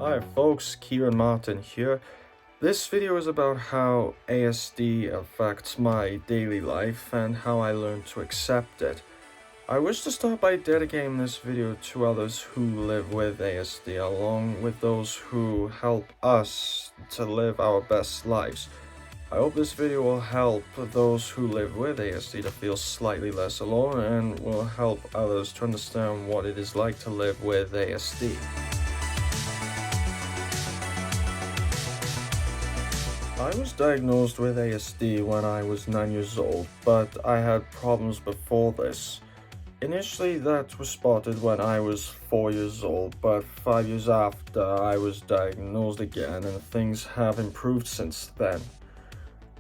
Hi folks, Kieran Martin here. This video is about how ASD affects my daily life and how I learned to accept it. I wish to start by dedicating this video to others who live with ASD, along with those who help us to live our best lives. I hope this video will help those who live with ASD to feel slightly less alone and will help others to understand what it is like to live with ASD. I was diagnosed with ASD when I was 9 years old, but I had problems before this. Initially, that was spotted when I was 4 years old, but 5 years after, I was diagnosed again, and things have improved since then.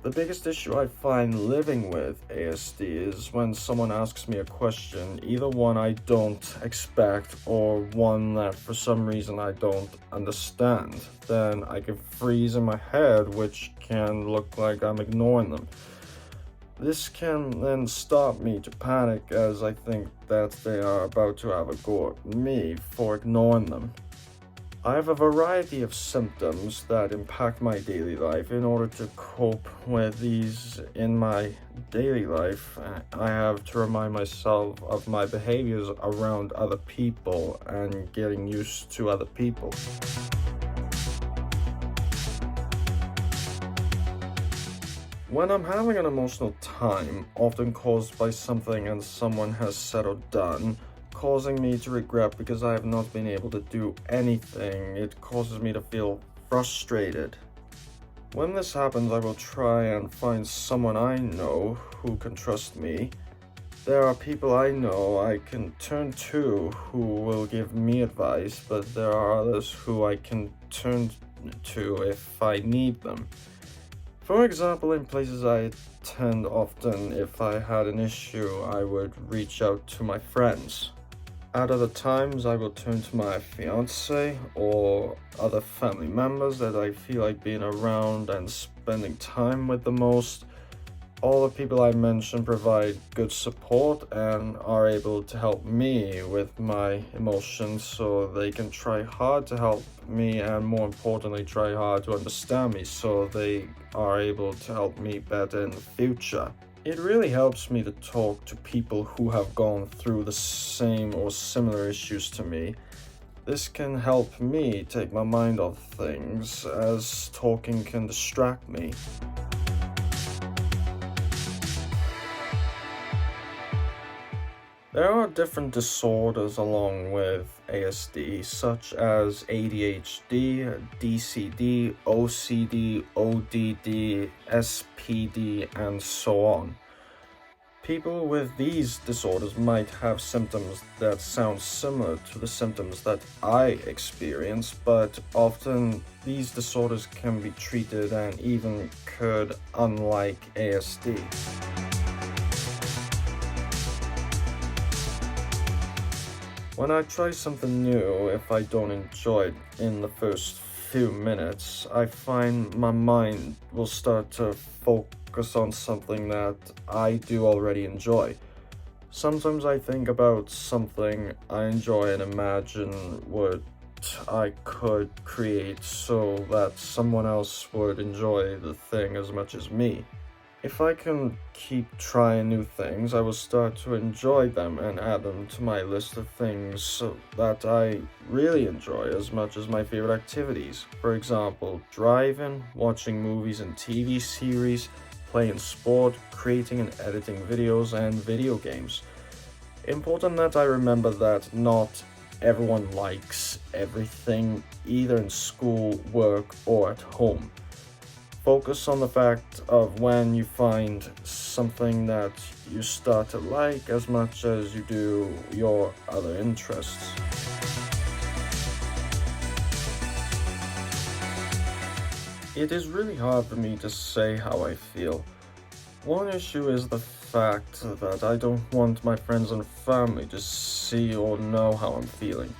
The biggest issue I find living with ASD is when someone asks me a question, either one I don't expect or one that for some reason I don't understand. Then I can freeze in my head, which can look like I'm ignoring them. This can then stop me to panic as I think that they are about to have a go at me for ignoring them. I have a variety of symptoms that impact my daily life. In order to cope with these in my daily life, I have to remind myself of my behaviors around other people and getting used to other people. When I'm having an emotional time, often caused by something and someone has said or done, causing me to regret because I have not been able to do anything, it causes me to feel frustrated. When this happens, I will try and find someone I know who can trust me. There are people I know I can turn to who will give me advice, but there are others who I can turn to if I need them. For example, in places I attend often, if I had an issue, I would reach out to my friends. At other times, I will turn to my fiance or other family members that I feel like being around and spending time with the most. All the people I mentioned provide good support and are able to help me with my emotions, so they can try hard to help me and, more importantly, try hard to understand me so they are able to help me better in the future. It really helps me to talk to people who have gone through the same or similar issues to me. This can help me take my mind off things, as talking can distract me. There are different disorders along with ASD, such as ADHD, DCD, OCD, ODD, SPD, and so on. People with these disorders might have symptoms that sound similar to the symptoms that I experience, but often these disorders can be treated and even cured, unlike ASD. When I try something new, if I don't enjoy it in the first few minutes, I find my mind will start to focus on something that I do already enjoy. Sometimes I think about something I enjoy and imagine what I could create so that someone else would enjoy the thing as much as me. If I can keep trying new things, I will start to enjoy them and add them to my list of things so that I really enjoy as much as my favorite activities. For example, driving, watching movies and TV series, playing sport, creating and editing videos, and video games. Important that I remember that not everyone likes everything, either in school, work, or at home. Focus on the fact of when you find something that you start to like as much as you do your other interests. It is really hard for me to say how I feel. One issue is the fact that I don't want my friends and family to see or know how I'm feeling.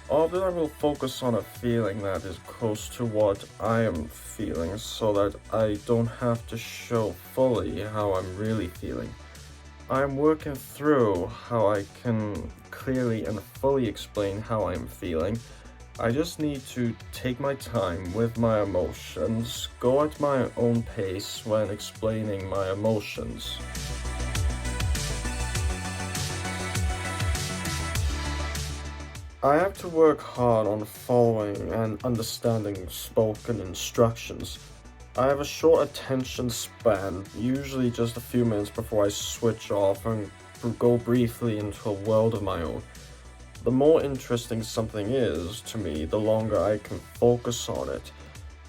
Often I will focus on a feeling that is close to what I am feeling so that I don't have to show fully how I'm really feeling. I'm working through how I can clearly and fully explain how I'm feeling, I just need to take my time with my emotions, go at my own pace when explaining my emotions. I have to work hard on following and understanding spoken instructions. I have a short attention span, usually just a few minutes before I switch off and go briefly into a world of my own. The more interesting something is to me, the longer I can focus on it.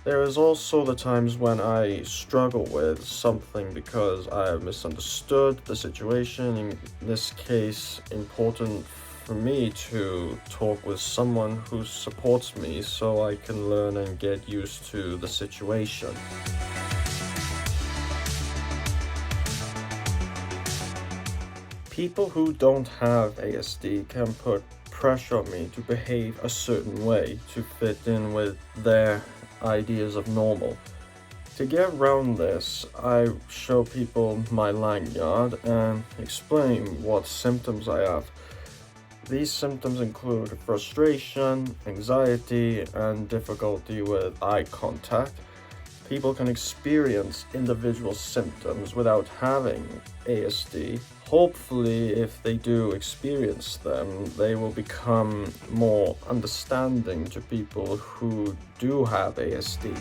There is also the times when I struggle with something because I have misunderstood the situation. In this case, important for me to talk with someone who supports me so I can learn and get used to the situation. People who don't have ASD can put pressure on me to behave a certain way to fit in with their ideas of normal. To get around this, I show people my lanyard and explain what symptoms I have. These symptoms include frustration, anxiety, and difficulty with eye contact. People can experience individual symptoms without having ASD. Hopefully, if they do experience them, they will become more understanding to people who do have ASD.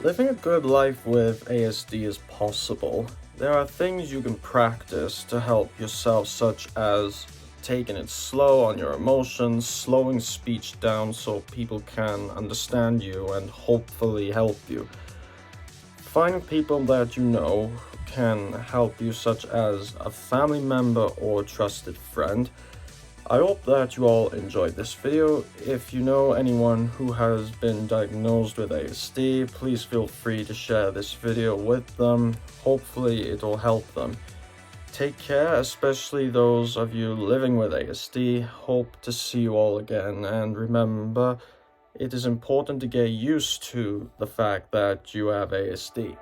Living a good life with ASD is possible. There are things you can practice to help yourself, such as taking it slow on your emotions, slowing speech down so people can understand you and hopefully help you. Find people that you know can help you, such as a family member or trusted friend. I hope that you all enjoyed this video. If you know anyone who has been diagnosed with ASD, please feel free to share this video with them. Hopefully it will help them. Take care, especially those of you living with ASD. Hope to see you all again, and remember, it is important to get used to the fact that you have ASD.